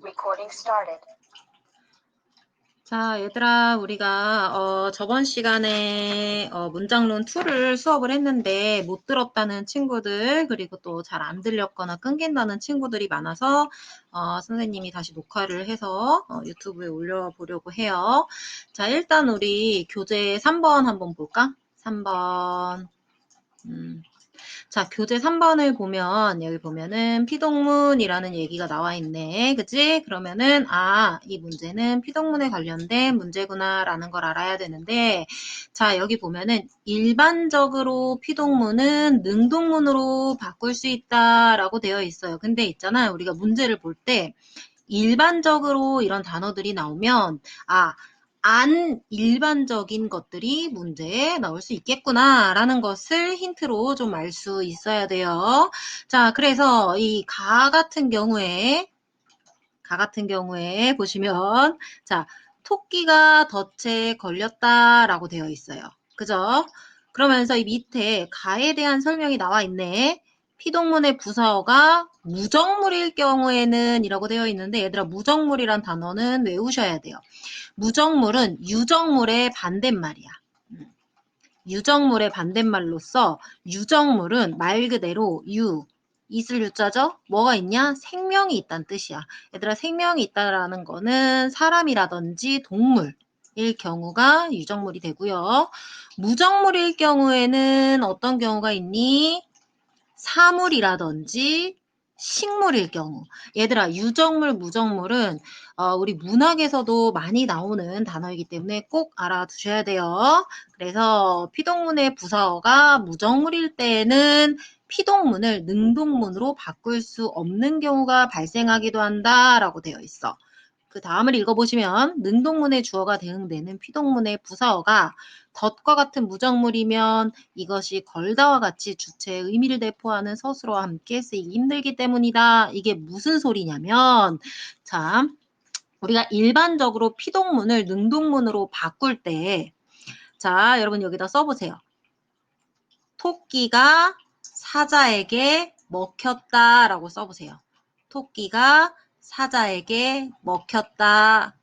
Recording started. 자, 얘들아, 우리가 저번 시간에 문장론 2를 수업을 했는데 못 들었다는 친구들, 그리고 또 잘 안 들렸거나 끊긴다는 친구들이 많아서 선생님이 다시 녹화를 해서 유튜브에 올려보려고 해요. 자, 일단 우리 교재 3번 한번 볼까? 3번. 자, 교재 3번을 보면 여기 보면은 피동문이라는 얘기가 나와 있네. 그치? 그러면은 이 문제는 피동문에 관련된 문제구나라는 걸 알아야 되는데 자, 여기 보면은 일반적으로 피동문은 능동문으로 바꿀 수 있다라고 되어 있어요. 근데 있잖아요. 우리가 문제를 볼 때 일반적으로 이런 단어들이 나오면 안 일반적인 것들이 문제에 나올 수 있겠구나라는 것을 힌트로 좀 알 수 있어야 돼요. 자, 그래서 이 가 같은 경우에 보시면 자, 토끼가 덫에 걸렸다라고 되어 있어요. 그죠? 그러면서 이 밑에 가에 대한 설명이 나와 있네. 피동문의 부사어가 무정물일 경우에는 이라고 되어 있는데 얘들아 무정물이란 단어는 외우셔야 돼요. 무정물은 유정물의 반대말이야. 유정물의 반대말로서 유정물은 말 그대로 있을 유자죠? 뭐가 있냐? 생명이 있다는 뜻이야. 얘들아 생명이 있다라는 거는 사람이라든지 동물일 경우가 유정물이 되고요. 무정물일 경우에는 어떤 경우가 있니? 사물이라든지 식물일 경우. 얘들아 유정물, 무정물은 우리 문학에서도 많이 나오는 단어이기 때문에 꼭 알아두셔야 돼요. 그래서 피동문의 부사어가 무정물일 때에는 피동문을 능동문으로 바꿀 수 없는 경우가 발생하기도 한다라고 되어 있어. 그 다음을 읽어보시면 능동문의 주어가 대응되는 피동문의 부사어가 덫과 같은 무정물이면 이것이 걸다와 같이 주체의 의미를 내포하는 서술어와 함께 쓰이기 힘들기 때문이다. 이게 무슨 소리냐면 참 우리가 일반적으로 피동문을 능동문으로 바꿀 때 자, 여러분 여기다 써보세요. 토끼가 사자에게 먹혔다라고 써보세요. 토끼가 사자에게 먹혔다.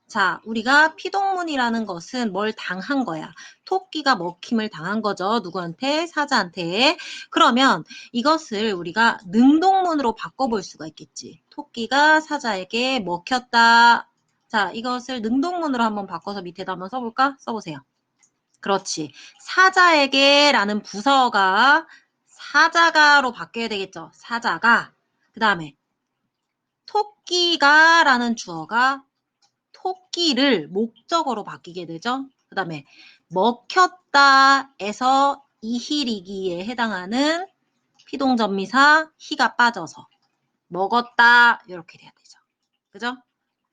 자, 우리가 피동문이라는 것은 뭘 당한 거야. 토끼가 먹힘을 당한 거죠. 누구한테? 사자한테. 그러면 이것을 우리가 능동문으로 바꿔볼 수가 있겠지. 토끼가 사자에게 먹혔다. 자, 이것을 능동문으로 한번 바꿔서 밑에다 한번 써볼까? 써보세요. 그렇지. 사자에게 라는 부사어가 사자가로 바뀌어야 되겠죠. 사자가. 그 다음에 토끼가 라는 주어가 토끼를 목적어로 바뀌게 되죠. 그 다음에 먹혔다에서 이힐이기에 해당하는 피동전미사 희가 빠져서 먹었다 이렇게 돼야 되죠. 그죠?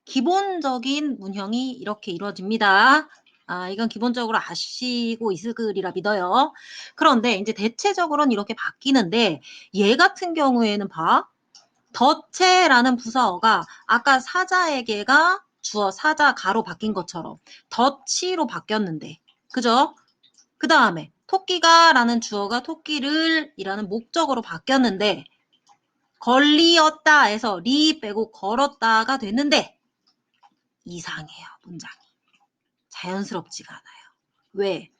기본적인 문형이 이렇게 이루어집니다. 이건 기본적으로 아시고 있으리라 믿어요. 그런데 이제 대체적으로는 이렇게 바뀌는데 얘 같은 경우에는 봐. 덫에라는 부사어가 아까 사자에게가 주어 사자가로 바뀐 것처럼 덫이로 바뀌었는데 그죠? 그 다음에 토끼가 라는 주어가 토끼를 이라는 목적어로 바뀌었는데 걸리었다에서 리 빼고 걸었다가 됐는데 이상해요 문장이. 자연스럽지가 않아요. 왜?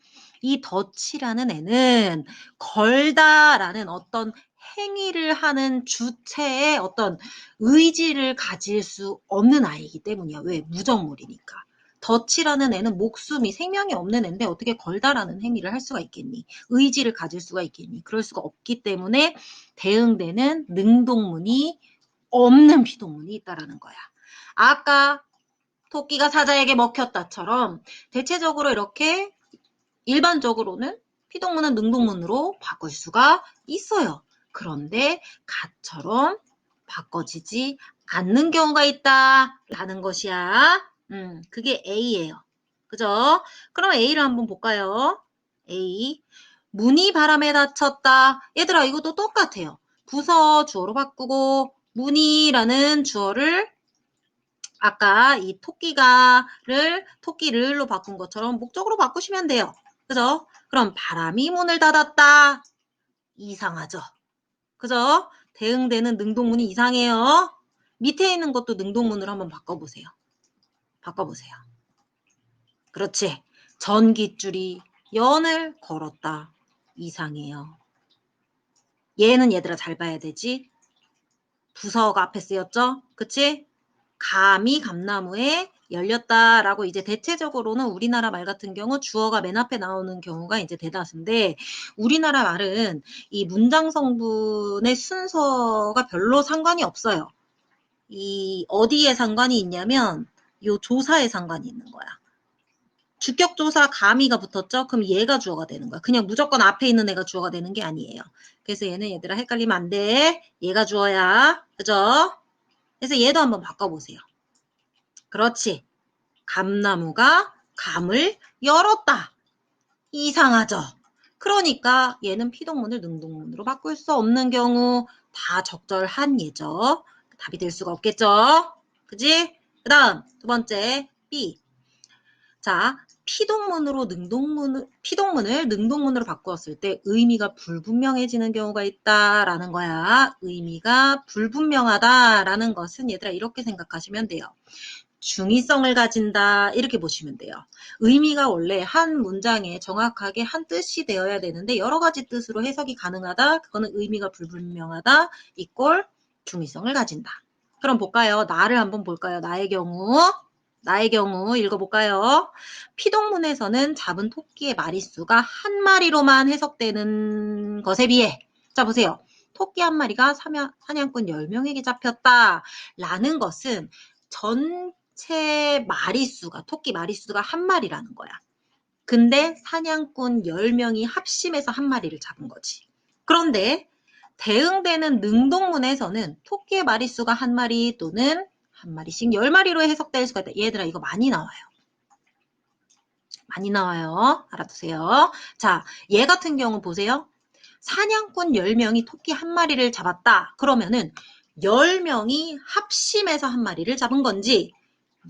이 덫이라는 애는 걸다라는 어떤 행위를 하는 주체의 어떤 의지를 가질 수 없는 아이이기 때문이야. 왜? 무정물이니까. 덫이라는 애는 목숨이 생명이 없는 애인데 어떻게 걸다라는 행위를 할 수가 있겠니? 의지를 가질 수가 있겠니? 그럴 수가 없기 때문에 대응되는 능동문이 없는 피동문이 있다라는 거야. 아까 토끼가 사자에게 먹혔다처럼 대체적으로 이렇게 일반적으로는 피동문은 능동문으로 바꿀 수가 있어요. 그런데 가처럼 바꿔지지 않는 경우가 있다라는 것이야. 그게 A예요. 그죠? 그럼 A를 한번 볼까요? A. 문이 바람에 닫혔다. 얘들아 이것도 똑같아요. 부서 주어로 바꾸고 문이라는 주어를 아까 이 토끼를로 바꾼 것처럼 목적으로 바꾸시면 돼요. 그죠? 그럼 바람이 문을 닫았다. 이상하죠? 그죠? 대응되는 능동문이 이상해요. 밑에 있는 것도 능동문으로 한번 바꿔보세요. 바꿔보세요. 그렇지. 전깃줄이 연을 걸었다. 이상해요. 얘는 얘들아 잘 봐야 되지. 부서가 앞에 쓰였죠? 그치? 감이 감나무에 열렸다라고 이제 대체적으로는 우리나라 말 같은 경우 주어가 맨 앞에 나오는 경우가 이제 대다수인데 우리나라 말은 이 문장 성분의 순서가 별로 상관이 없어요. 이 어디에 상관이 있냐면 요 조사에 상관이 있는 거야. 주격조사 가미가 붙었죠? 그럼 얘가 주어가 되는 거야. 그냥 무조건 앞에 있는 애가 주어가 되는 게 아니에요. 그래서 얘는 얘들아 헷갈리면 안 돼. 얘가 주어야. 그죠? 그래서 얘도 한번 바꿔보세요. 그렇지. 감나무가 감을 열었다. 이상하죠? 그러니까 얘는 피동문을 능동문으로 바꿀 수 없는 경우 다 적절한 예죠. 답이 될 수가 없겠죠? 그지? 그 다음 두 번째 B. 자, 피동문을 능동문으로 바꾸었을 때 의미가 불분명해지는 경우가 있다라는 거야. 의미가 불분명하다라는 것은 얘들아 이렇게 생각하시면 돼요. 중의성을 가진다 이렇게 보시면 돼요. 의미가 원래 한 문장에 정확하게 한 뜻이 되어야 되는데 여러 가지 뜻으로 해석이 가능하다. 그거는 의미가 불분명하다. 이꼴 중의성을 가진다. 그럼 볼까요? 나를 한번 볼까요? 나의 경우 읽어볼까요? 피동문에서는 잡은 토끼의 마리수가 한 마리로만 해석되는 것에 비해 자 보세요. 토끼 한 마리가 사냥꾼 10명에게 잡혔다 라는 것은 전체 마리수가 토끼 마리수가 한 마리라는 거야. 근데 사냥꾼 10명이 합심해서 한 마리를 잡은 거지. 그런데 대응되는 능동문에서는 토끼의 마리수가 한 마리 또는 한 마리씩 10마리로 해석될 수가 있다. 얘들아 이거 많이 나와요. 많이 나와요. 알아두세요. 자, 얘 같은 경우 보세요. 사냥꾼 10명이 토끼 한 마리를 잡았다. 그러면은 10명이 합심해서 한 마리를 잡은 건지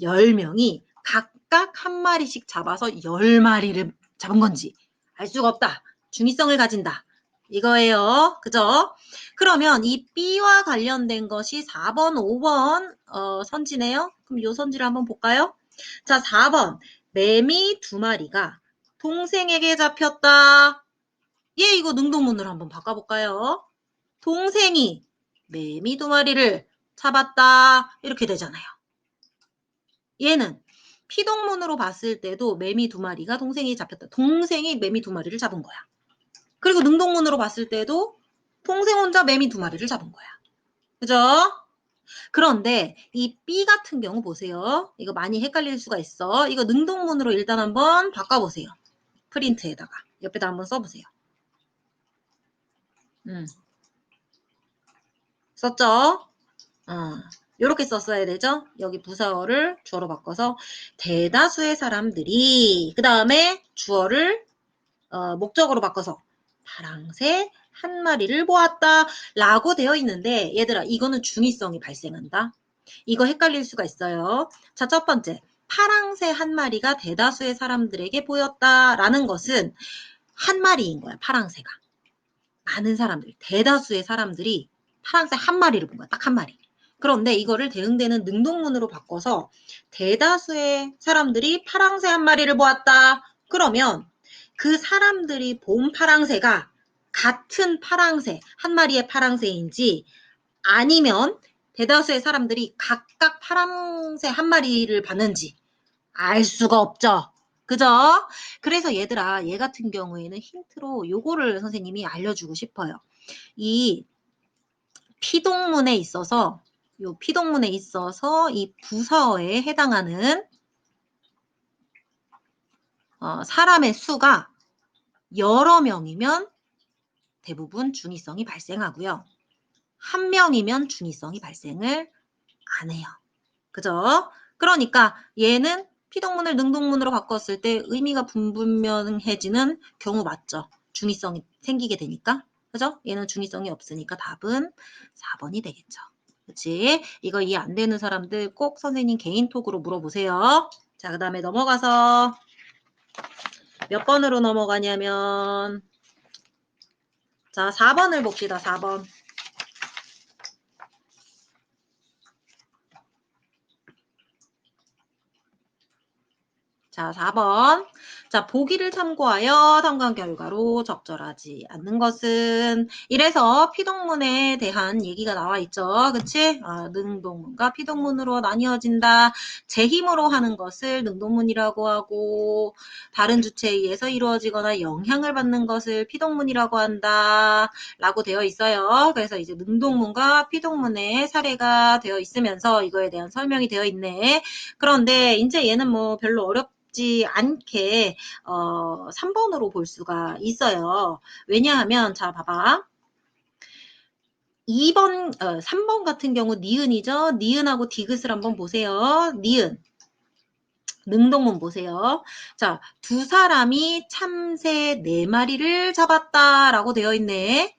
10명이 각각 한 마리씩 잡아서 10마리를 잡은 건지 알 수가 없다. 중의성을 가진다. 이거예요. 그죠? 그러면 이 B와 관련된 것이 4번, 5번 선지네요. 그럼 요 선지를 한번 볼까요? 자, 4번. 매미 2마리가 동생에게 잡혔다. 얘 이거 능동문으로 한번 바꿔볼까요? 동생이 매미 2마리를 잡았다. 이렇게 되잖아요. 얘는 피동문으로 봤을 때도 매미 2마리가 동생이 잡혔다. 동생이 매미 2마리를 잡은 거야. 그리고 능동문으로 봤을 때도 동생 혼자 매미 2마리를 잡은 거야. 그죠? 그런데 이 B 같은 경우 보세요. 이거 많이 헷갈릴 수가 있어. 이거 능동문으로 일단 한번 바꿔보세요. 프린트에다가 옆에다 한번 써보세요. 썼죠? 이렇게 썼어야 되죠? 여기 부사어를 주어로 바꿔서 대다수의 사람들이 그 다음에 주어를 목적으로 바꿔서 파랑새 한 마리를 보았다 라고 되어 있는데 얘들아 이거는 중의성이 발생한다. 이거 헷갈릴 수가 있어요. 자, 첫 번째 파랑새 한 마리가 대다수의 사람들에게 보였다라는 것은 한 마리인 거야. 파랑새가. 많은 사람들, 대다수의 사람들이 파랑새 한 마리를 본 거야. 딱 한 마리. 그런데 이거를 대응되는 능동문으로 바꿔서 대다수의 사람들이 파랑새 한 마리를 보았다. 그러면 그 사람들이 본 파랑새가 같은 파랑새, 한 마리의 파랑새인지 아니면 대다수의 사람들이 각각 파랑새 한 마리를 봤는지 알 수가 없죠. 그죠? 그래서 얘들아, 얘 같은 경우에는 힌트로 요거를 선생님이 알려주고 싶어요. 이 피동문에 있어서 이 부서에 해당하는 사람의 수가 여러 명이면 대부분 중의성이 발생하고요. 한 명이면 중의성이 발생을 안 해요. 그죠? 그러니까 얘는 피동문을 능동문으로 바꿨을 때 의미가 불분명해지는 경우 맞죠? 중의성이 생기게 되니까. 그죠? 얘는 중의성이 없으니까 답은 4번이 되겠죠. 그치? 이거 이해 안 되는 사람들 꼭 선생님 개인톡으로 물어보세요. 자, 그 다음에 넘어가서 몇 번으로 넘어가냐면 자, 4번을 봅시다. 4번. 자, 4번. 자, 보기를 참고하여 탐관 결과로 적절하지 않는 것은 이래서 피동문에 대한 얘기가 나와 있죠. 그치? 능동문과 피동문으로 나뉘어진다. 제 힘으로 하는 것을 능동문이라고 하고 다른 주체에 의해서 이루어지거나 영향을 받는 것을 피동문이라고 한다. 라고 되어 있어요. 그래서 이제 능동문과 피동문의 사례가 되어 있으면서 이거에 대한 설명이 되어 있네. 그런데 이제 얘는 뭐 별로 어렵지 않게 3번으로 볼 수가 있어요. 왜냐하면 자 봐봐. 3번 같은 경우 니은이죠. 니은하고 디귿을 한번 보세요. 니은. 능동문 보세요. 자, 두 사람이 참새 4마리를 잡았다라고 되어 있네.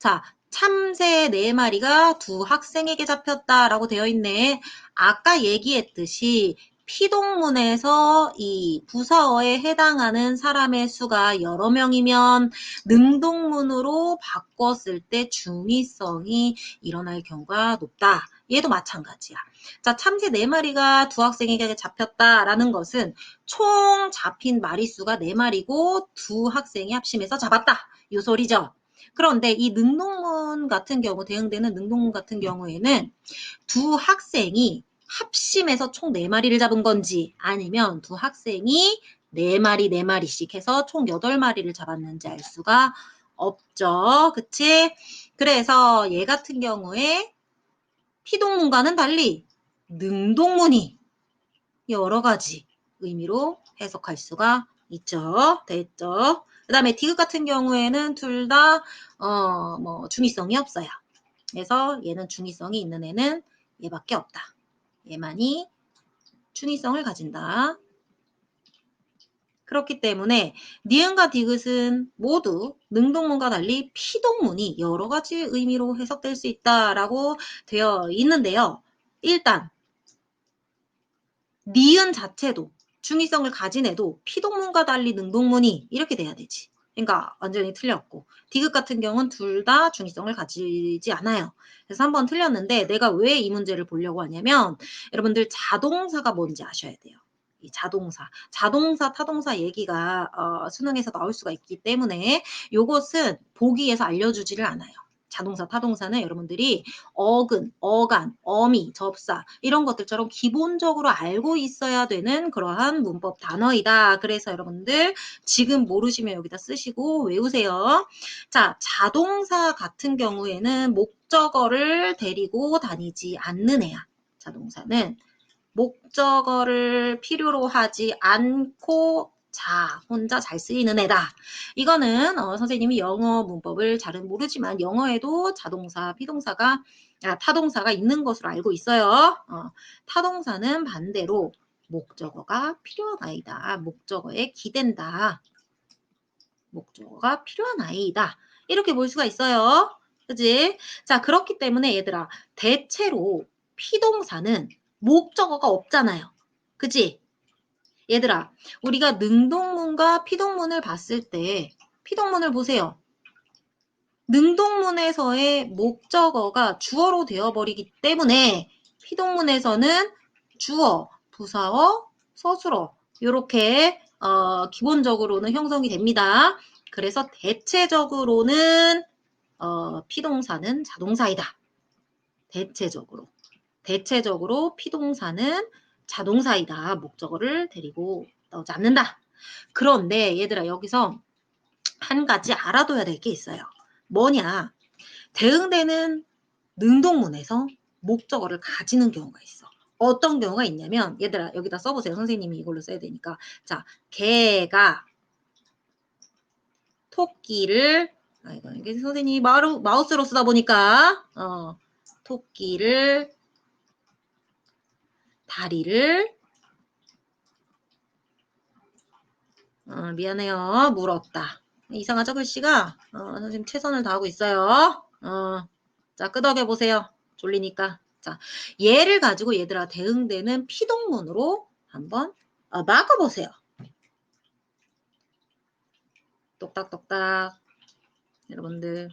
자, 참새 4마리가 두 학생에게 잡혔다라고 되어 있네. 아까 얘기했듯이 피동문에서 이 부사어에 해당하는 사람의 수가 여러 명이면 능동문으로 바꿨을 때 중의성이 일어날 경우가 높다. 얘도 마찬가지야. 자, 참새 4마리가 두 학생에게 잡혔다라는 것은 총 잡힌 마리수가 4마리고 두 학생이 합심해서 잡았다. 요 소리죠. 그런데 이 능동문 같은 경우, 대응되는 능동문 같은 경우에는 두 학생이 합심해서 총 4마리를 잡은 건지 아니면 두 학생이 4마리, 4마리씩 해서 총 8마리를 잡았는지 알 수가 없죠. 그치? 그래서 얘 같은 경우에 피동문과는 달리 능동문이 여러 가지 의미로 해석할 수가 있죠. 됐죠? 그 다음에 디귿 같은 경우에는 둘 다 중의성이 없어요. 그래서 얘는 중의성이 있는 애는 얘밖에 없다. 얘만이 중의성을 가진다. 그렇기 때문에 니은과 디귿은 모두 능동문과 달리 피동문이 여러 가지 의미로 해석될 수 있다라고 되어 있는데요. 일단 니은 자체도 중의성을 가진 애도 피동문과 달리 능동문이 이렇게 돼야 되지. 그러니까 완전히 틀렸고 디귿 같은 경우는 둘 다 중의성을 가지지 않아요. 그래서 한번 틀렸는데 내가 왜 이 문제를 보려고 하냐면 여러분들 자동사가 뭔지 아셔야 돼요. 이 자동사, 타동사 얘기가 수능에서 나올 수가 있기 때문에 요것은 보기에서 알려주지를 않아요. 자동사, 타동사는 여러분들이 어근, 어간, 어미, 접사 이런 것들처럼 기본적으로 알고 있어야 되는 그러한 문법 단어이다. 그래서 여러분들 지금 모르시면 여기다 쓰시고 외우세요. 자, 자동사 같은 경우에는 목적어를 데리고 다니지 않는 애야. 자동사는 목적어를 필요로 하지 않고 혼자 잘 쓰이는 애다. 이거는 선생님이 영어 문법을 잘은 모르지만 영어에도 자동사, 비동사가 타동사가 있는 것으로 알고 있어요. 타동사는 반대로 목적어가 필요한 아이다. 목적어에 기댄다. 목적어가 필요한 아이다. 이렇게 볼 수가 있어요. 그지? 자, 그렇기 때문에 얘들아, 대체로 피동사는 목적어가 없잖아요. 그지? 얘들아, 우리가 능동문과 피동문을 봤을 때 피동문을 보세요. 능동문에서의 목적어가 주어로 되어버리기 때문에 피동문에서는 주어, 부사어, 서술어 이렇게 기본적으로는 형성이 됩니다. 그래서 대체적으로는 피동사는 자동사이다. 대체적으로 피동사는 자동사이다. 목적어를 데리고 나오지 않는다. 그런데 얘들아 여기서 한 가지 알아둬야 될 게 있어요. 뭐냐? 대응되는 능동문에서 목적어를 가지는 경우가 있어. 어떤 경우가 있냐면 얘들아 여기다 써보세요. 선생님이 이걸로 써야 되니까. 자, 개가 토끼를 이게 선생님이 마우스로 쓰다 보니까 토끼를 다리를 미안해요. 물었다. 이상하죠 글씨가? 선생님 최선을 다하고 있어요. 자 끄덕여 보세요. 졸리니까. 자 얘를 가지고 얘들아 대응되는 피동문으로 한번 막아보세요. 똑딱똑딱. 여러분들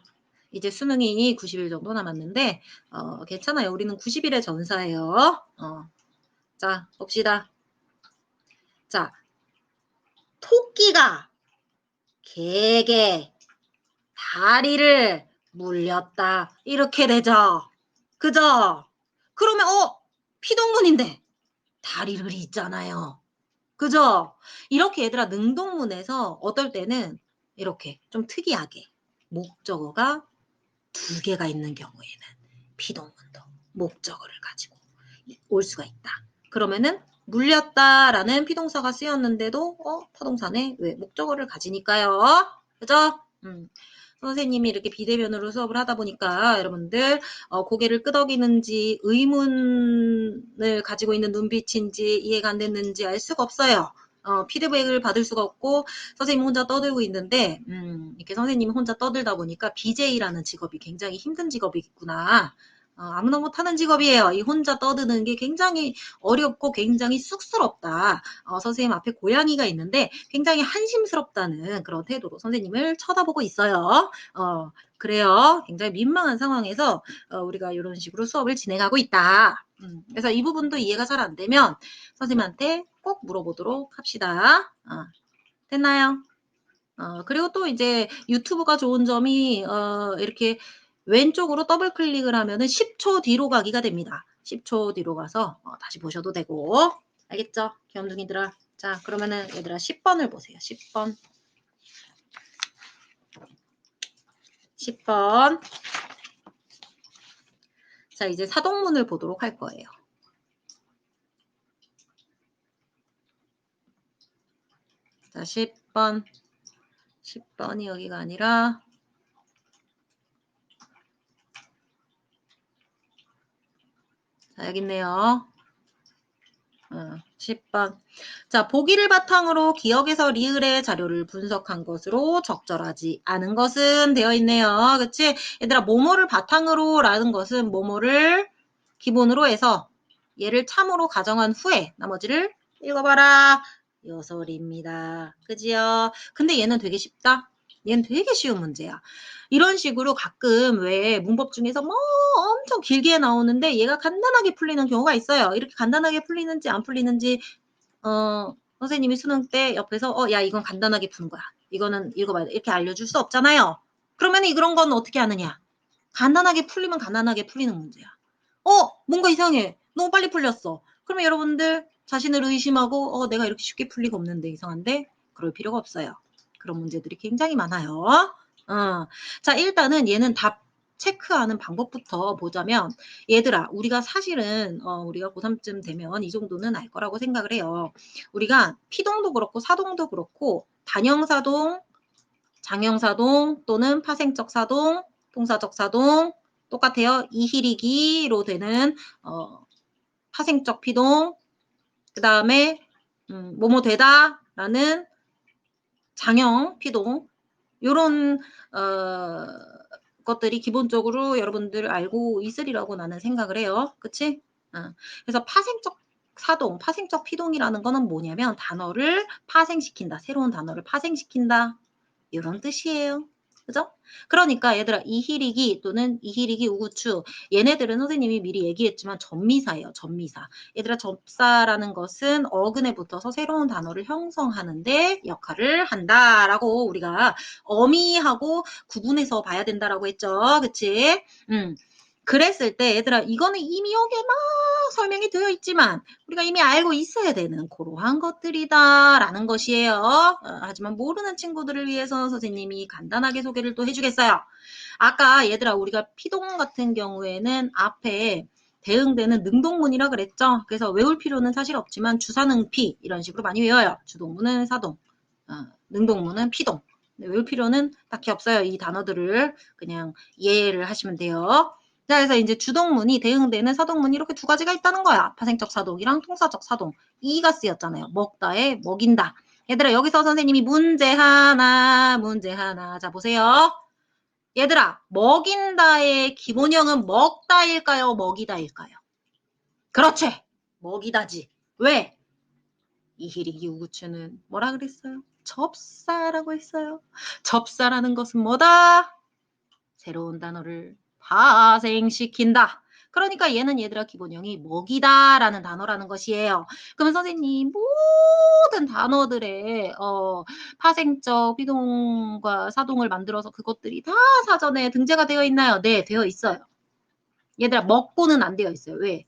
이제 수능이 90일 정도 남았는데 괜찮아요. 우리는 90일의 전사예요. 자 봅시다. 자, 토끼가 개에게 다리를 물렸다. 이렇게 되죠. 그죠? 그러면 피동문인데 다리를 잇잖아요. 그죠? 이렇게 얘들아 능동문에서 어떨 때는 이렇게 좀 특이하게 목적어가 두 개가 있는 경우에는 피동문도 목적어를 가지고 올 수가 있다. 그러면은 물렸다라는 피동사가 쓰였는데도 타동사네 왜 목적어를 가지니까요. 그죠? 선생님이 이렇게 비대면으로 수업을 하다 보니까 여러분들 고개를 끄덕이는지 의문을 가지고 있는 눈빛인지 이해가 안 됐는지 알 수가 없어요. 피드백을 받을 수가 없고 선생님 혼자 떠들고 있는데 이렇게 선생님이 혼자 떠들다 보니까 BJ라는 직업이 굉장히 힘든 직업이구나. 아무나 못하는 직업이에요. 이 혼자 떠드는 게 굉장히 어렵고 굉장히 쑥스럽다. 선생님 앞에 고양이가 있는데 굉장히 한심스럽다는 그런 태도로 선생님을 쳐다보고 있어요. 그래요. 굉장히 민망한 상황에서 우리가 이런 식으로 수업을 진행하고 있다. 그래서 이 부분도 이해가 잘 안 되면 선생님한테 꼭 물어보도록 합시다. 됐나요? 그리고 또 이제 유튜브가 좋은 점이 이렇게 왼쪽으로 더블 클릭을 하면은 10초 뒤로 가기가 됩니다. 10초 뒤로 가서 다시 보셔도 되고. 알겠죠? 귀염둥이들아. 자, 그러면은 얘들아 10번을 보세요. 10번. 10번. 자, 이제 사동문을 보도록 할 거예요. 자, 10번. 10번이 여기가 아니라 자, 여기 있네요. 10번. 자, 보기를 바탕으로 기억에서 리을의 자료를 분석한 것으로 적절하지 않은 것은 되어 있네요. 그치? 얘들아, 뭐뭐를 바탕으로 라는 것은 뭐뭐를 기본으로 해서 얘를 참으로 가정한 후에 나머지를 읽어봐라. 요소리입니다. 그지요? 근데 얘는 되게 쉽다. 얘는 되게 쉬운 문제야. 이런 식으로 가끔 왜 문법 중에서 뭐 엄청 길게 나오는데 얘가 간단하게 풀리는 경우가 있어요. 이렇게 간단하게 풀리는지 안 풀리는지 선생님이 수능 때 옆에서 야 이건 간단하게 푸는 거야. 이거는 읽어봐야 돼. 이렇게 알려줄 수 없잖아요. 그러면 이런 건 어떻게 하느냐. 간단하게 풀리면 간단하게 풀리는 문제야. 뭔가 이상해. 너무 빨리 풀렸어. 그러면 여러분들 자신을 의심하고 내가 이렇게 쉽게 풀 리가 없는데 이상한데? 그럴 필요가 없어요. 그런 문제들이 굉장히 많아요. 자, 일단은 얘는 답 체크하는 방법부터 보자면 얘들아 우리가 사실은 우리가 고3쯤 되면 이 정도는 알 거라고 생각을 해요. 우리가 피동도 그렇고 사동도 그렇고 단형사동, 장형사동 또는 파생적 사동, 동사적 사동 똑같아요. 이희리기로 되는 파생적 피동 그 다음에 뭐뭐 되다라는 장형 피동 요런 것들이 기본적으로 여러분들 알고 있으리라고 나는 생각을 해요. 그치? 그래서 파생적 사동, 파생적 피동이라는 거는 뭐냐면 단어를 파생시킨다. 새로운 단어를 파생시킨다. 이런 뜻이에요. 그죠? 그러니까 얘들아 이희리기 또는 이희리기 우구추 얘네들은 선생님이 미리 얘기했지만 전미사예요. 전미사. 얘들아 접사라는 것은 어근에 붙어서 새로운 단어를 형성하는데 역할을 한다라고 우리가 어미하고 구분해서 봐야 된다라고 했죠. 그치? 그랬을 때 얘들아 이거는 이미 여기에 막 설명이 되어 있지만 우리가 이미 알고 있어야 되는 그러한 것들이다라는 것이에요. 하지만 모르는 친구들을 위해서 선생님이 간단하게 소개를 또 해주겠어요. 아까 얘들아 우리가 피동 같은 경우에는 앞에 대응되는 능동문이라 그랬죠. 그래서 외울 필요는 사실 없지만 주사능피 이런 식으로 많이 외워요. 주동문은 사동, 능동문은 피동. 외울 필요는 딱히 없어요. 이 단어들을 그냥 이해를 하시면 돼요. 자, 그래서 이제 주동문이 대응되는 사동문이 이렇게 두 가지가 있다는 거야. 파생적 사동이랑 통사적 사동. 이가 쓰였잖아요. 먹다에 먹인다. 얘들아, 여기서 선생님이 문제 하나. 자, 보세요. 얘들아, 먹인다의 기본형은 먹다일까요? 먹이다일까요? 그렇지. 먹이다지. 왜? 이희리기 우구추는 뭐라 그랬어요? 접사라고 했어요. 접사라는 것은 뭐다? 새로운 단어를 파생시킨다. 그러니까 얘는 얘들아 기본형이 먹이다 라는 단어라는 것이에요. 그러면 선생님 모든 단어들의 파생적, 비동과 사동을 만들어서 그것들이 다 사전에 등재가 되어 있나요? 네, 되어 있어요. 얘들아 먹고는 안 되어 있어요. 왜?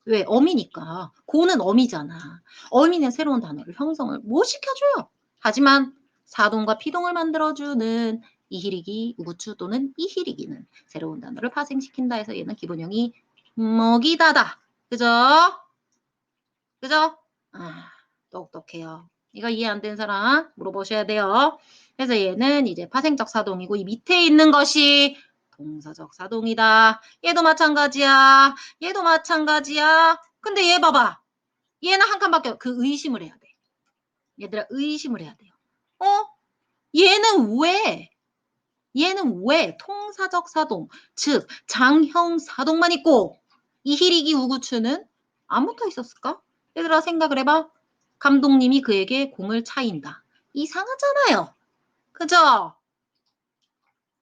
왜? 어미니까. 고는 어미잖아. 어미는 새로운 단어를 형성을 못 시켜줘요. 하지만 사동과 피동을 만들어주는 이히리기, 우구추 또는 이히리기는 새로운 단어를 파생시킨다 해서 얘는 기본형이 먹이다다. 그죠? 그죠? 아, 똑똑해요. 이거 이해 안 된 사람 물어보셔야 돼요. 그래서 얘는 이제 파생적 사동이고 이 밑에 있는 것이 동사적 사동이다. 얘도 마찬가지야. 얘도 마찬가지야. 근데 얘 봐봐. 얘는 한 칸밖에 그 의심을 해야 돼. 얘들아 의심을 해야 돼요. 어? 얘는 왜? 얘는 왜 통사적 사동, 즉 장형 사동만 있고 이히리기 우구추는 안 붙어 있었을까? 얘들아 생각을 해봐. 감독님이 그에게 공을 차인다. 이상하잖아요. 그죠?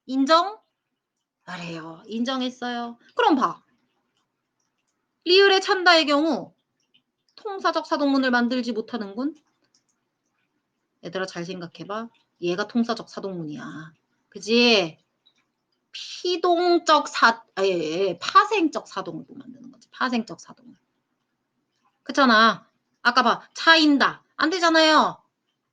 인정? 그래요. 인정했어요. 그럼 봐. 리을의 찬다의 경우 통사적 사동문을 만들지 못하는군. 얘들아 잘 생각해봐. 얘가 통사적 사동문이야. 그지? 파생적 사동을 만드는 거지. 파생적 사동을. 그렇잖아. 아까 봐. 차인다. 안 되잖아요.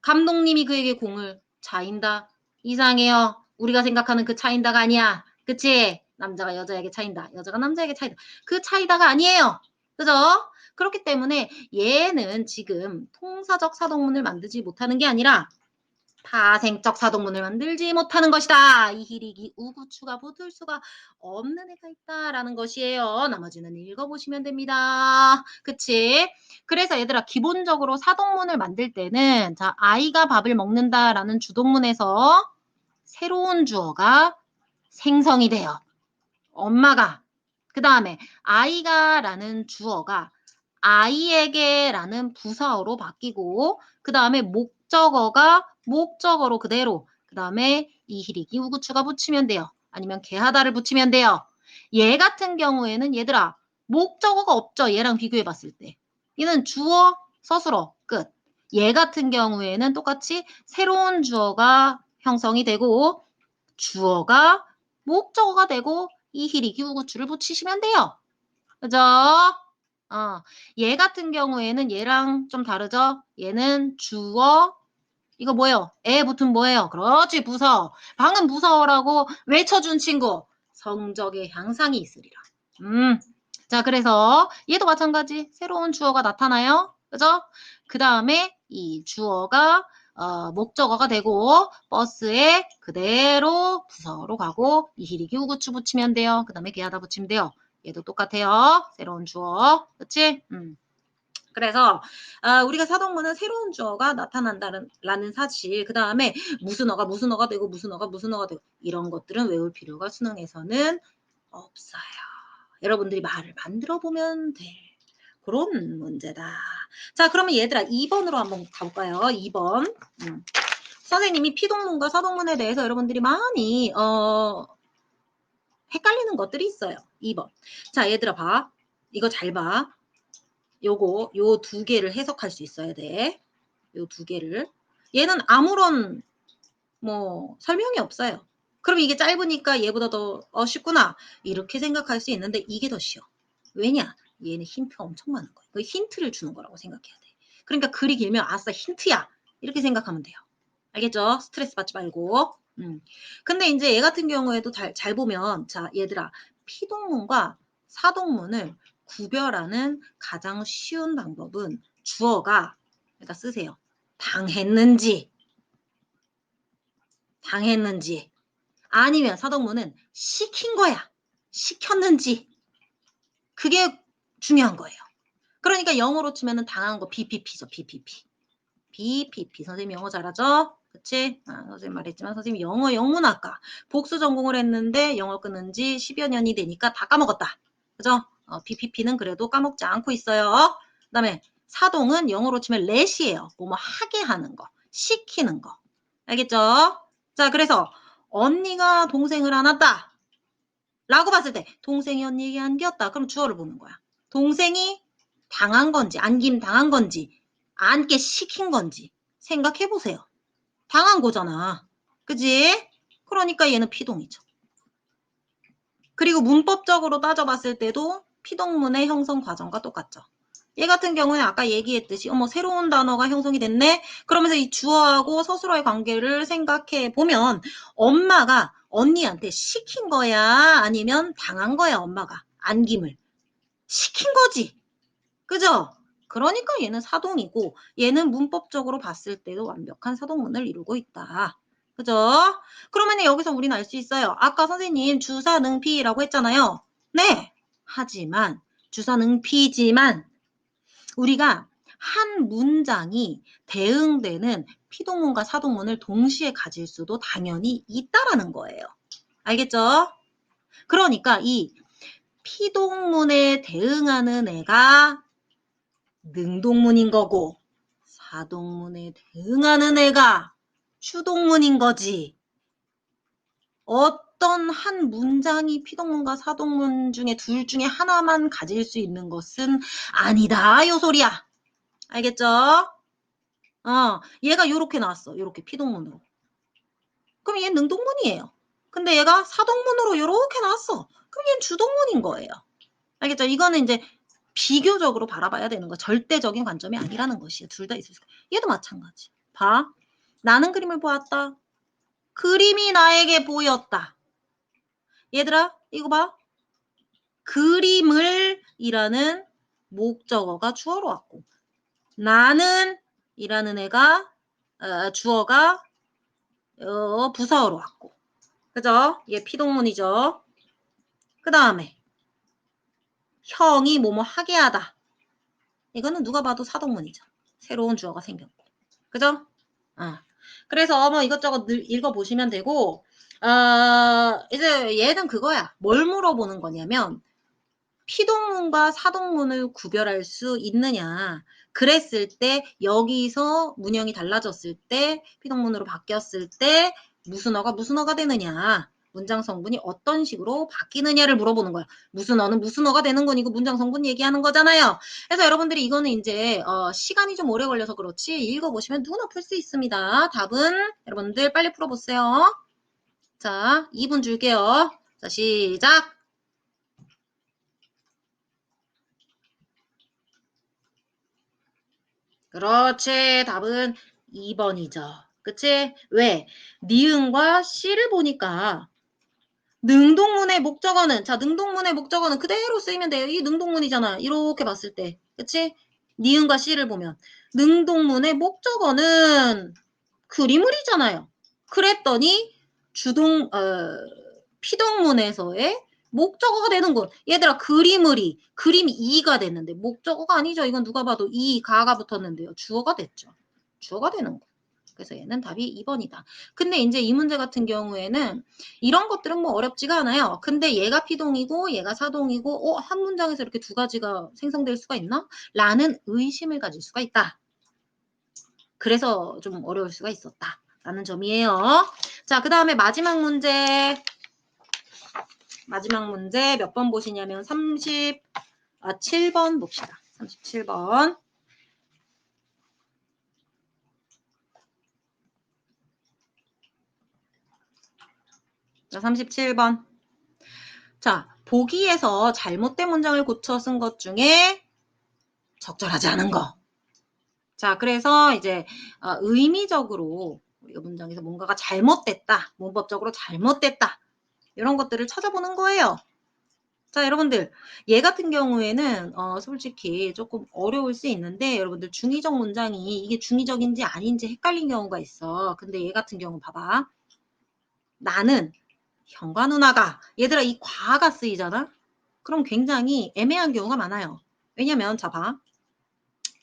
감독님이 그에게 공을 차인다. 이상해요. 우리가 생각하는 그 차인다가 아니야. 그치? 남자가 여자에게 차인다. 여자가 남자에게 차인다. 그 차이다가 아니에요. 그죠? 그렇기 때문에 얘는 지금 통사적 사동문을 만들지 못하는 게 아니라 파생적 사동문을 만들지 못하는 것이다. 이히리기 우구추가 붙을 수가 없는 애가 있다라는 것이에요. 나머지는 읽어보시면 됩니다. 그치? 그래서 얘들아 기본적으로 사동문을 만들 때는 자 아이가 밥을 먹는다라는 주동문에서 새로운 주어가 생성이 돼요. 엄마가 그 다음에 아이가라는 주어가 아이에게라는 부사어로 바뀌고 그 다음에 목적어가 목적어로 그대로 그 다음에 이히리기 우구추가 붙이면 돼요. 아니면 개하다를 붙이면 돼요. 얘 같은 경우에는 얘들아 목적어가 없죠. 얘랑 비교해 봤을 때. 얘는 주어, 서술어, 끝. 얘 같은 경우에는 똑같이 새로운 주어가 형성이 되고 주어가 목적어가 되고 이히리기 우구추를 붙이시면 돼요. 그죠? 얘 같은 경우에는 얘랑 좀 다르죠? 얘는 주어, 이거 뭐예요? 에 붙으면 뭐예요? 그렇지, 부서. 방금 부서라고 외쳐준 친구. 성적의 향상이 있으리라. 자, 그래서 얘도 마찬가지. 새로운 주어가 나타나요. 그죠? 그 다음에 이 주어가 목적어가 되고 버스에 그대로 부서로 가고 이히리기 우구추 붙이면 돼요. 그 다음에 개하다 붙이면 돼요. 얘도 똑같아요. 새로운 주어. 그치? 그래서 우리가 사동문은 새로운 주어가 나타난다는 사실 그 다음에 무슨 어가 되고 무슨 어가 되고 이런 것들은 외울 필요가 수능에서는 없어요. 여러분들이 말을 만들어 보면 돼. 그런 문제다. 자 그러면 얘들아 2번으로 한번 가볼까요? 2번 선생님이 피동문과 사동문에 대해서 여러분들이 많이 헷갈리는 것들이 있어요. 2번. 자 얘들아 봐. 이거 잘 봐. 요 두 개를 해석할 수 있어야 돼. 요 두 개를. 얘는 아무런 설명이 없어요. 그럼 이게 짧으니까 얘보다 더 쉽구나. 이렇게 생각할 수 있는데 이게 더 쉬워. 왜냐? 얘는 힌트가 엄청 많은 거예요. 그 힌트를 주는 거라고 생각해야 돼. 그러니까 글이 길면 아싸 힌트야. 이렇게 생각하면 돼요. 알겠죠? 스트레스 받지 말고. 근데 이제 얘 같은 경우에도 잘 보면 자 얘들아 피동문과 사동문을 구별하는 가장 쉬운 방법은 주어가 여기다 쓰세요. 당했는지 아니면 사동문은 시킨 거야. 시켰는지 그게 중요한 거예요. 그러니까 영어로 치면은 당한 거 BPP죠. BPP. 선생님 영어 잘하죠? 그치? 선생님 말했지만 선생님 영어 영문학과 복수 전공을 했는데 영어 끊은 지 10여 년이 되니까 다 까먹었다. 그죠? BPP는 그래도 까먹지 않고 있어요. 그 다음에 사동은 영어로 치면 let이에요. 뭐뭐 하게 하는 거. 시키는 거. 알겠죠? 자, 그래서 언니가 동생을 안았다. 라고 봤을 때 동생이 언니에게 안겼다. 그럼 주어를 보는 거야. 동생이 당한 건지 안김 당한 건지 안게 시킨 건지 생각해보세요. 당한 거잖아. 그지? 그러니까 얘는 피동이죠. 그리고 문법적으로 따져봤을 때도 피동문의 형성 과정과 똑같죠. 얘 같은 경우에 아까 얘기했듯이 어머 새로운 단어가 형성이 됐네? 그러면서 이 주어하고 서술어의 관계를 생각해 보면 엄마가 언니한테 시킨 거야? 아니면 당한 거야 엄마가? 안김을. 시킨 거지. 그죠? 그러니까 얘는 사동이고 얘는 문법적으로 봤을 때도 완벽한 사동문을 이루고 있다. 그죠? 그러면 여기서 우리는 알 수 있어요. 아까 선생님 주사능피라고 했잖아요. 네. 하지만 주사능피지만 우리가 한 문장이 대응되는 피동문과 사동문을 동시에 가질 수도 당연히 있다라는 거예요. 알겠죠? 그러니까 이 피동문에 대응하는 애가 능동문인 거고 사동문에 대응하는 애가 주동문인 거지. 어떤 한 문장이 피동문과 사동문 중에 둘 중에 하나만 가질 수 있는 것은 아니다. 요 소리야. 알겠죠? 얘가 요렇게 나왔어. 요렇게 피동문으로. 그럼 얘는 능동문이에요. 근데 얘가 사동문으로 요렇게 나왔어. 그럼 얘는 주동문인 거예요. 알겠죠? 이거는 이제 비교적으로 바라봐야 되는 거야. 절대적인 관점이 아니라는 것이에요. 둘 다 있을 수 있어요. 얘도 마찬가지. 봐. 나는 그림을 보았다. 그림이 나에게 보였다. 얘들아, 이거 봐. 그림을 이라는 목적어가 주어로 왔고 나는 이라는 애가 주어가 부사어로 왔고 그죠? 얘 피동문이죠. 그 다음에 형이 뭐뭐 하게 하다. 이거는 누가 봐도 사동문이죠. 새로운 주어가 생겼고. 그죠? 그래서 뭐 이것저것 읽어보시면 되고 이제 얘는 그거야. 뭘 물어보는 거냐면 피동문과 사동문을 구별할 수 있느냐. 그랬을 때 여기서 문형이 달라졌을 때 피동문으로 바뀌었을 때 무슨 어가 무슨 어가 되느냐. 문장 성분이 어떤 식으로 바뀌느냐를 물어보는 거야. 무슨 어는 무슨 어가 되는 건 이거 문장 성분 얘기하는 거잖아요. 그래서 여러분들이 이거는 이제 시간이 좀 오래 걸려서 그렇지 읽어보시면 누구나 풀 수 있습니다. 답은 여러분들 빨리 풀어보세요. 자, 2분 줄게요. 자, 시작. 그렇지. 답은 2번이죠. 그치? 왜? 니은과 씨를 보니까 능동문의 목적어는 자 능동문의 목적어는 그대로 쓰이면 돼요. 이 능동문이잖아. 이렇게 봤을 때. 그치? 니은과 씨를 보면 능동문의 목적어는 그림을이잖아요. 그랬더니 피동문에서의 목적어가 되는 건 얘들아 그림이 2가 됐는데 목적어가 아니죠. 이건 누가 봐도 가가 붙었는데요. 주어가 됐죠. 주어가 되는 거. 그래서 얘는 답이 2번이다. 근데 이제 이 문제 같은 경우에는 이런 것들은 뭐 어렵지가 않아요. 근데 얘가 피동이고 얘가 사동이고 한 문장에서 이렇게 두 가지가 생성될 수가 있나? 라는 의심을 가질 수가 있다. 그래서 좀 어려울 수가 있었다. 라는 점이에요. 자, 그 다음에 마지막 문제 몇 번 보시냐면 37번 봅시다. 37번. 자, 37번. 자, 보기에서 잘못된 문장을 고쳐 쓴 것 중에 적절하지 않은 거. 자, 그래서 이제 의미적으로 우리가 문장에서 뭔가가 잘못됐다. 문법적으로 잘못됐다. 이런 것들을 찾아보는 거예요. 자, 여러분들 얘 같은 경우에는 솔직히 조금 어려울 수 있는데 여러분들 중의적 문장이 이게 중의적인지 아닌지 헷갈린 경우가 있어. 근데 얘 같은 경우 봐봐. 나는 형과 누나가 얘들아 이 과가 쓰이잖아. 그럼 굉장히 애매한 경우가 많아요. 왜냐면 자 봐.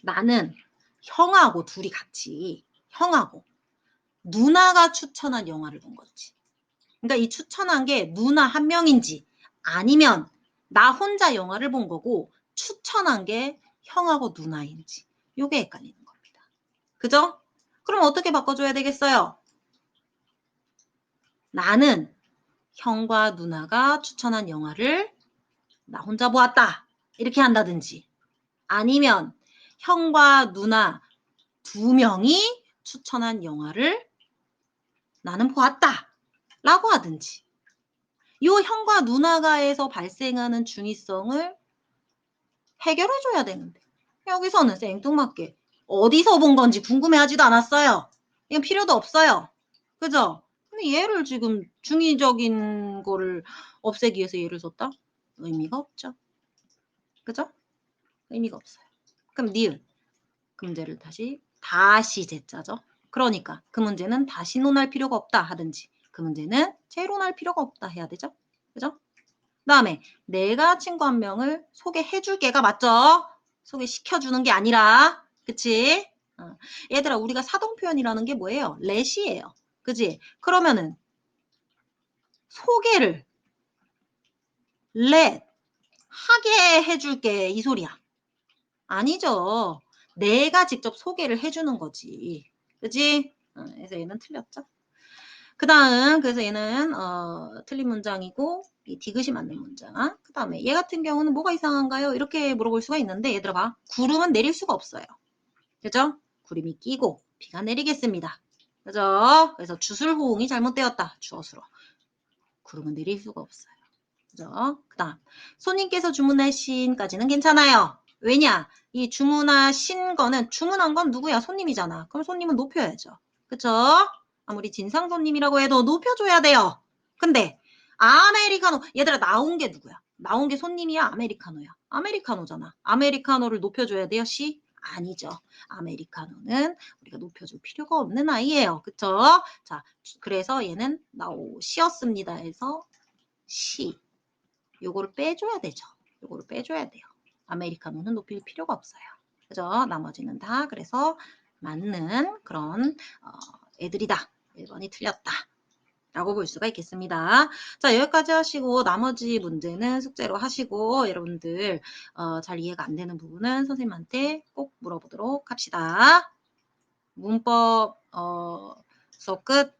나는 형하고 둘이 같이 형하고 누나가 추천한 영화를 본 거지. 그러니까 이 추천한 게 누나 한 명인지 아니면 나 혼자 영화를 본 거고 추천한 게 형하고 누나인지 요게 헷갈리는 겁니다. 그죠? 그럼 어떻게 바꿔줘야 되겠어요? 나는 형과 누나가 추천한 영화를 나 혼자 보았다. 이렇게 한다든지 아니면 형과 누나 두 명이 추천한 영화를 나는 보았다. 라고 하든지 요 형과 누나가에서 발생하는 중의성을 해결해줘야 되는데 여기서는 생뚱맞게 어디서 본 건지 궁금해하지도 않았어요. 이건 필요도 없어요. 그죠? 근데 얘를 지금 중의적인 거를 없애기 위해서 얘를 썼다? 의미가 없죠. 그죠? 의미가 없어요. 그럼 니은 그 문제를 다시 제자죠. 그러니까 그 문제는 다시 논할 필요가 없다 하든지 그 문제는 재론할 필요가 없다 해야 되죠. 그죠? 그 다음에 내가 친구 한 명을 소개해 줄게가 맞죠? 소개시켜주는 게 아니라 그치? 얘들아 우리가 사동표현이라는 게 뭐예요? let이에요. 그지? 그러면은 소개를 let 하게 해줄게 이 소리야. 아니죠. 내가 직접 소개를 해주는 거지. 그지? 그래서 얘는 틀렸죠. 그 다음 그래서 얘는 틀린 문장이고 이 디귿이 맞는 문장. 그 다음에 얘 같은 경우는 뭐가 이상한가요? 이렇게 물어볼 수가 있는데 얘들아 봐. 구름은 내릴 수가 없어요. 그죠? 구름이 끼고 비가 내리겠습니다. 그죠? 그래서 주술 호응이 잘못되었다. 주어수로. 구름은 내릴 수가 없어요. 그죠? 그 다음 손님께서 주문하신까지는 괜찮아요. 왜냐? 이 주문하신 거는 주문한 건 누구야? 손님이잖아. 그럼 손님은 높여야죠. 그쵸? 아무리 진상 손님이라고 해도 높여줘야 돼요. 근데 아메리카노 얘들아 나온 게 누구야? 나온 게 손님이야? 아메리카노야? 아메리카노잖아. 아메리카노를 높여줘야 돼요? 시? 아니죠. 아메리카노는 우리가 높여줄 필요가 없는 아이예요. 그쵸? 자, 그래서 얘는 시였습니다 해서 시. 요거를 빼줘야 되죠. 요거를 빼줘야 돼요. 아메리카노는 높일 필요가 없어요. 그죠? 나머지는 다 그래서 맞는 그런 애들이다. 1번이 틀렸다. 라고 볼 수가 있겠습니다. 자, 여기까지 하시고 나머지 문제는 숙제로 하시고 여러분들 잘 이해가 안 되는 부분은 선생님한테 꼭 물어보도록 합시다. 문법 수업 끝.